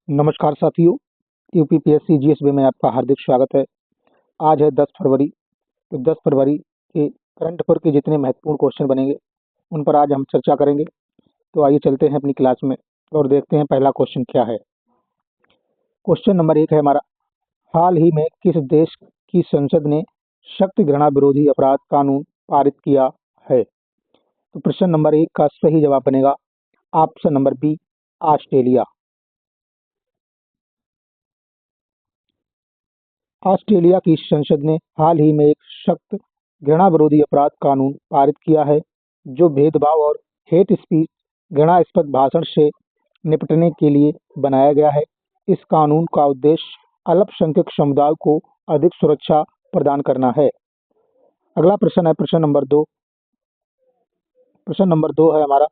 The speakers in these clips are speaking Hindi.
नमस्कार साथियों, यूपीपीएससी जीएसबी में आपका हार्दिक स्वागत है। आज है 10 फरवरी। तो 10 फरवरी के करंट अफेयर के जितने महत्वपूर्ण क्वेश्चन बनेंगे उन पर आज हम चर्चा करेंगे। तो आइए चलते हैं अपनी क्लास में और देखते हैं पहला क्वेश्चन क्या है। क्वेश्चन नंबर 1 है हमारा, हाल ही में किस देश की संसद ने शक्ति घृणा विरोधी अपराध कानून पारित किया है? तो प्रश्न नंबर 1 का सही जवाब बनेगा option number B, Australia. Australia की संसद ने हाल ही में एक सख्त घृणा विरोधी अपराध कानून पारित किया है जो भेदभाव और हेट स्पीच घृणास्पद भाषण से निपटने के लिए बनाया गया है। इस कानून का उद्देश्य अल्पसंख्यक समुदाय को अधिक सुरक्षा प्रदान करना है। अगला प्रश्न है प्रश्न नंबर 2। प्रश्न नंबर 2 है हमारा,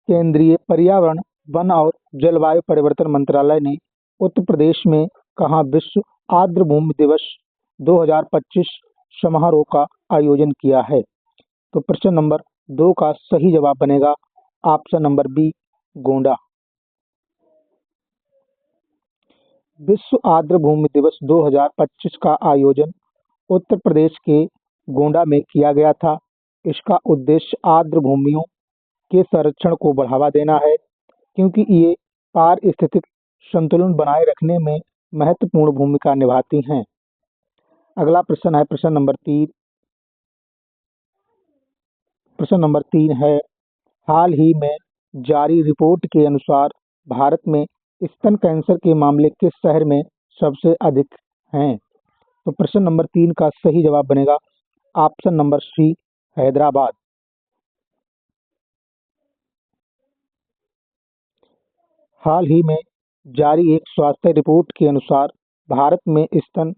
केंद्रीय पर्यावरण वन और जलवायु परिवर्तन मंत्रालय ने उत्तर प्रदेश में कहाँ विश्व आर्द्रभूमि दिवस 2025 समारोह का आयोजन किया है? तो प्रश्न नंबर 2 का सही जवाब बनेगा ऑप्शन नंबर बी, गोंडा। विश्व आर्द्रभूमि दिवस 2025 का आयोजन उत्तर प्रदेश के गोंडा में किया गया था। इसका उद्देश्य आर्द्रभूमियों के संरक्षण को बढ़ावा देना है क्योंकि ये पारिस्थितिक संतुलन बनाए रखने में महत्वपूर्ण भूमिका निभाती हैं। अगला प्रश्न है प्रश्न नंबर 3। प्रश्न नंबर 3 है, हाल ही में जारी रिपोर्ट के अनुसार भारत में स्तन कैंसर के मामले किस शहर में सबसे अधिक हैं? तो प्रश्न नंबर 3 का सही जवाब बनेगा ऑप्शन नंबर सी, हैदराबाद। हाल ही में जारी एक स्वास्थ्य रिपोर्ट के अनुसार भारत में स्तन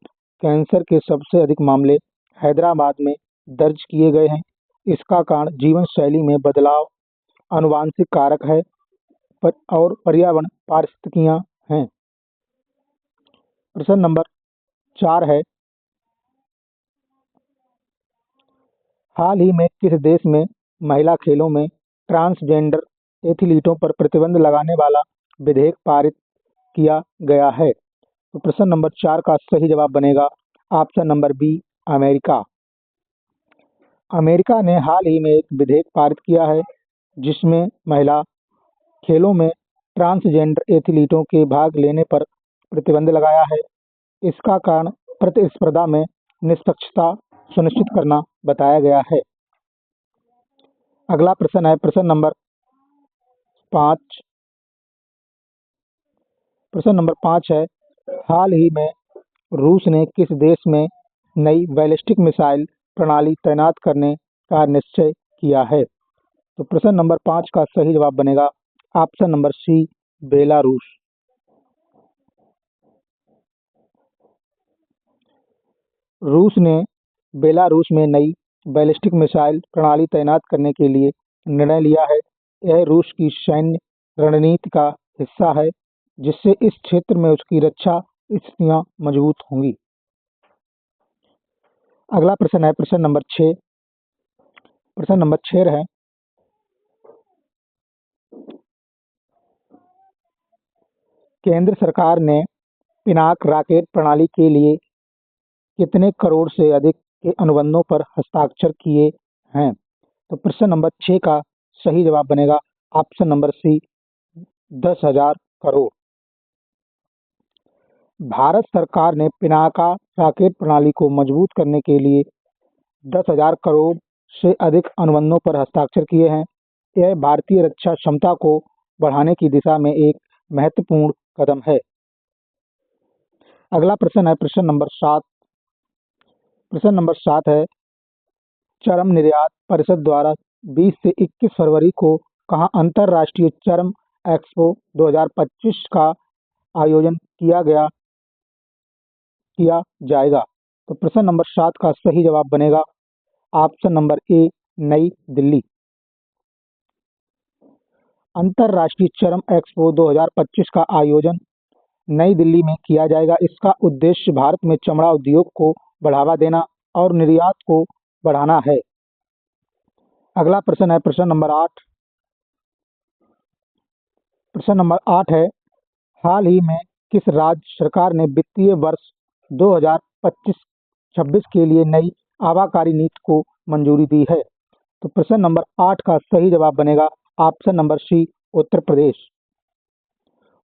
कैंसर के सबसे अधिक मामले हैदराबाद में दर्ज किए गए हैं। इसका कारण जीवन शैली में बदलाव, आनुवंशिक कारक है और पर्यावरण पारिस्थितिकियां हैं। प्रश्न नंबर 4 है, हाल ही में किस देश में महिला खेलों में ट्रांसजेंडर एथलीटों पर प्रतिबंध लगाने वाला विधेयक पारित किया गया है? तो प्रश्न नंबर 4 का सही जवाब बनेगा option number B, America. America ने हाल ही में एक विधेयक पारित किया है जिसमें महिला खेलों में ट्रांसजेंडर एथलीटों के भाग लेने पर प्रतिबंध लगाया है। इसका कारण प्रतिस्पर्धा में निष्पक्षता सुनिश्चित करना बताया गया है। अगला प्रश्न है प्रश्न नंबर 5। प्रश्न नंबर 5 है, हाल ही में रूस ने किस देश में नई बैलिस्टिक मिसाइल प्रणाली तैनात करने का निश्चय किया है? तो प्रश्न नंबर 5 का सही जवाब बनेगा ऑप्शन नंबर सी, बेलारूस। रूस ने बेलारूस में नई बैलिस्टिक मिसाइल प्रणाली तैनात करने के लिए निर्णय लिया है। यह रूस की सैन्य रणनीति का हिस्सा है जिससे इस क्षेत्र में उसकी रक्षा स्थितियां मजबूत होंगी। अगला प्रश्न है प्रश्न नंबर 6। प्रश्न नंबर 6 है, केंद्र सरकार ने पिनाक रॉकेट प्रणाली के लिए कितने करोड़ से अधिक के अनुबंधों पर हस्ताक्षर किए हैं? तो प्रश्न नंबर 6 का सही जवाब बनेगा option number C, 10,000 crore. Bharat सरकार ने पिनाका रॉकेट प्रणाली को मजबूत करने के लिए 10,000 करोड़ से अधिक अनुबंधों पर हस्ताक्षर किए हैं। यह भारतीय रक्षा क्षमता को बढ़ाने की दिशा में एक महत्वपूर्ण कदम है। अगला प्रश्न है प्रश्न नंबर 7। प्रश्न नंबर 7 है, चरम निर्यात परिषद द्वारा 20 से 21 फरवरी को कहाँ अंतर्राष्ट्रीय चरम एक्सपो 2025 का आयोजन किया जाएगा? तो प्रश्न नंबर 7 का सही जवाब बनेगा ऑप्शन नंबर ए, नई दिल्ली। अंतर्राष्ट्रीय चरम एक्सपो 2025 का आयोजन नई दिल्ली में किया जाएगा। इसका उद्देश्य भारत में चमड़ा उद्योग को बढ़ावा देना और निर्यात को बढ़ाना है। अगला प्रश्न है प्रश्न नंबर 8। प्रश्न नंबर 8 है, हाल ही में किस राज्य सरकार ने वित्तीय वर्ष 2025-26 के लिए नई आबकारी नीति को मंजूरी दी है? तो प्रश्न नंबर 8 का सही जवाब बनेगा ऑप्शन नंबर सी, उत्तर प्रदेश।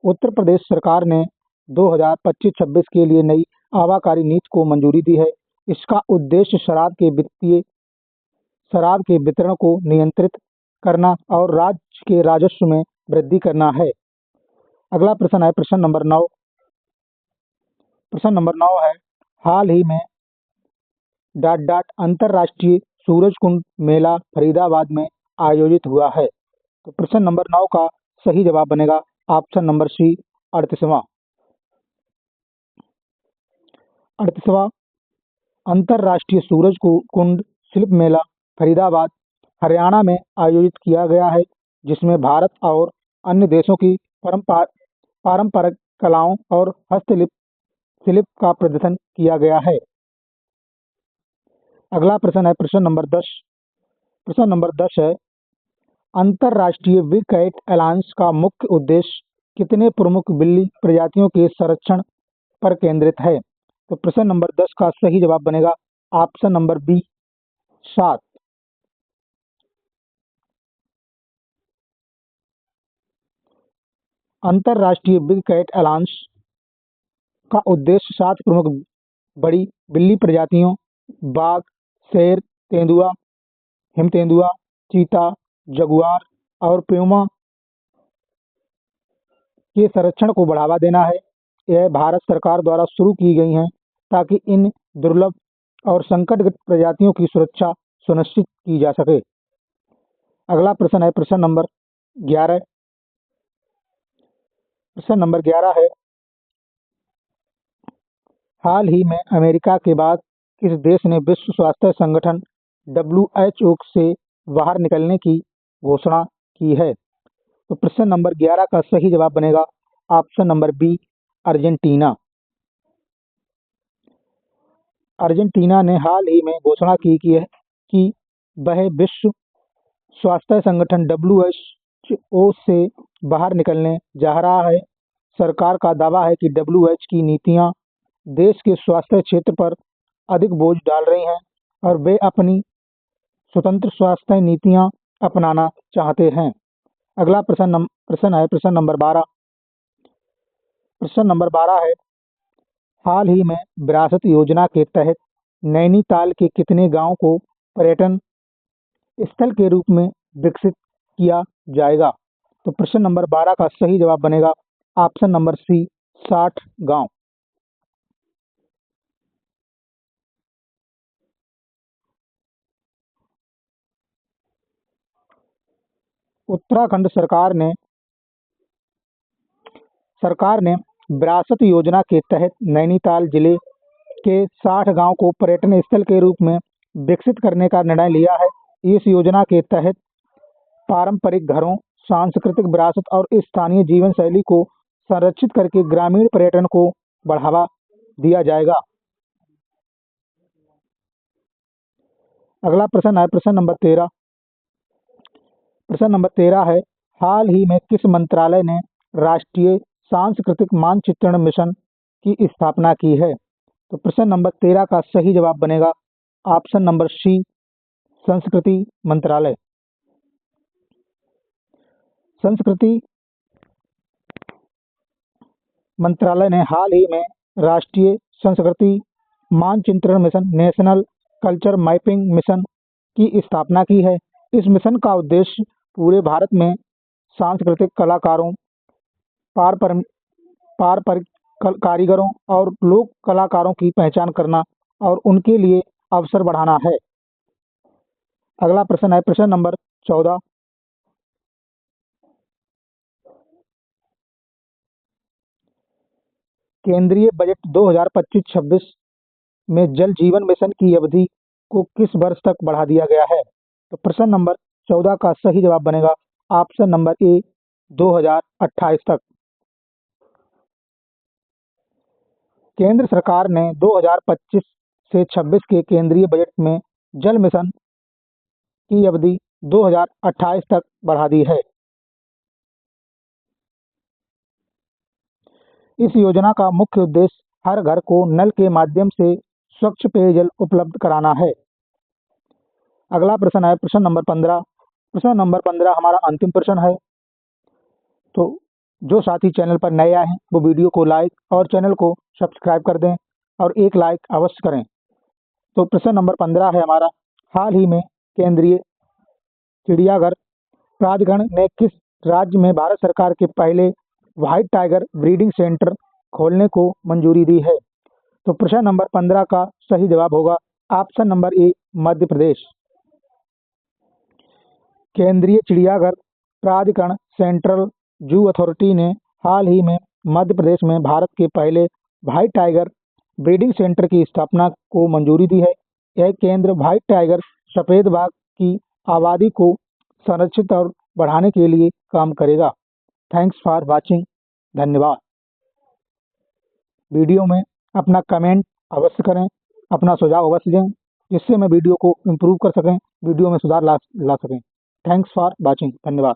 उत्तर प्रदेश सरकार ने 2025-26 के लिए नई आबकारी नीति को मंजूरी दी है। इसका उद्देश्य शराब के वितरण को नियंत्रित करना और राज्य के राजस्व में वृद्धि करना है। अगला प्रश्न है प्रश्न नंबर 9। प्रश्न नंबर 9 है, हाल ही में ... अंतर्राष्ट्रीय सूरज कुंड मेला फरीदाबाद में आयोजित हुआ है। तो प्रश्न नंबर 9 का सही जवाब बनेगा ऑप्शन नंबर सी, 38वां। 38वां अंतर्राष्ट्रीय सूरज कुंड शिल्प मेला फरीदाबाद, हरियाणा में आयोजित किया गया है, जिसमें भारत और अन्य देशों की पारंपरिक कलाओं और हस्तशिल्प का प्रदर्शन किया गया है। अगला प्रश्न है प्रश्न नंबर 10। प्रश्न नंबर 10 है, अंतर्राष्ट्रीय बिग कैट अलायंस का मुख्य उद्देश्य कितने प्रमुख बिल्ली प्रजातियों के संरक्षण पर केंद्रित है? तो प्रश्न नंबर 10 का सही जवाब बनेगा ऑप्शन नंबर बी, 7। अंतर्राष्ट्रीय बिग कैट अलायंस का उद्देश्य 7 प्रमुख बड़ी बिल्ली प्रजातियों बाघ, शेर, तेंदुआ, हिमतेंदुआ, चीता, जगुआर और प्यूमा के संरक्षण को बढ़ावा देना है। यह भारत सरकार द्वारा शुरू की गई हैं ताकि इन दुर्लभ और संकटग्रस्त प्रजातियों की सुरक्षा सुनिश्चित की जा सके। अगला प्रश्न है प्रश्न नंबर 11। प्रश्न नंबर 11 है, हाल ही में अमेरिका के बाद किस देश ने विश्व स्वास्थ्य संगठन WHO से बाहर निकलने की घोषणा की है? तो प्रश्न नंबर 11 का सही जवाब बनेगा option number B, Argentina. Argentina ने हाल ही में घोषणा की कि वह विश्व स्वास्थ्य संगठन WHO से बाहर निकलने जा रहा है। सरकार का दावा है कि WHO की नीतियां देश के स्वास्थ्य क्षेत्र पर अधिक बोझ डाल रही हैं और वे अपनी स्वतंत्र स्वास्थ्य नीतियां अपनाना चाहते हैं। अगला प्रश्न है प्रश्न नंबर 12। प्रश्न नंबर 12 है, हाल ही में विरासत योजना के तहत नैनीताल के कितने गांव को पर्यटन स्थल के रूप में विकसित किया जाएगा? तो प्रश्न नंबर 12 का सही जवाब बनेगा ऑप्शन नंबर सी, 60 गांव। उत्तराखंड सरकार ने विरासत योजना के तहत नैनीताल जिले के 60 गांव को पर्यटन स्थल के रूप में विकसित करने का निर्णय लिया है। इस योजना के तहत पारंपरिक घरों, सांस्कृतिक विरासत और स्थानीय जीवन शैली को संरक्षित करके ग्रामीण पर्यटन को बढ़ावा दिया जाएगा। अगला प्रश्न है प्रश्न नंबर 13। प्रश्न नंबर 13 है, हाल ही में किस मंत्रालय ने राष्ट्रीय सांस्कृतिक मानचित्रण मिशन की स्थापना की है? तो प्रश्न नंबर 13 का सही जवाब बनेगा ऑप्शन नंबर सी, संस्कृति मंत्रालय। संस्कृति मंत्रालय ने हाल ही में राष्ट्रीय संस्कृति मानचित्रण mission, national culture mapping mission की स्थापना की है। इस मिशन का उद्देश्य पूरे भारत में सांस्कृतिक कलाकारों, पारंपरिक कारीगरों और लोक कलाकारों की पहचान करना और उनके लिए अवसर बढ़ाना है। अगला प्रश्न है प्रश्न नंबर 14। केंद्रीय बजट 2025-26 में जल जीवन मिशन की अवधि को किस वर्ष तक बढ़ा दिया गया है? तो प्रश्न नंबर 14 का सही जवाब बनेगा ऑप्शन नंबर ए, 2028 तक। केंद्र सरकार ने 2025 से 26 के केंद्रीय बजट में जल मिशन की अवधि 2028 तक बढ़ा दी है। इस योजना का मुख्य उद्देश्य हर घर को नल के माध्यम से स्वच्छ पेयजल उपलब्ध कराना है। अगला प्रश्न है प्रश्न नंबर 15। प्रश्न नंबर 15 हमारा अंतिम प्रश्न है। तो जो साथी चैनल पर नए आए हैं वो वीडियो को लाइक और चैनल को सब्सक्राइब कर दें और एक लाइक अवश्य करें। तो प्रश्न नंबर 15 है हमारा, हाल ही में केंद्रीय चिड़ियाघर प्राधिकरण ने किस राज्य में भारत सरकार के पहले व्हाइट टाइगर ब्रीडिंग सेंटर खोलने को मंजूरी दी है? तो प्रश्न नंबर 15 का सही जवाब होगा option number A, Madhya Pradesh. केंद्रीय चिड़ियाघर प्राधिकरण सेंट्रल जू अथॉरिटी ने हाल ही में मध्य प्रदेश में भारत के पहले व्हाइट टाइगर ब्रीडिंग सेंटर की स्थापना को मंजूरी दी है। यह केंद्र व्हाइट टाइगर सफेद बाघ की आबादी को संरक्षित और बढ़ाने के लिए काम करेगा। Thanks for watching. धन्यवाद। वीडियो में अपना कमेंट अवश्य करें, अपना सुझाव अवश्य दें, जिससे मैं वीडियो को इम्प्रूव कर सकें, वीडियो में सुधार ला सकें। Thanks for watching. धन्यवाद।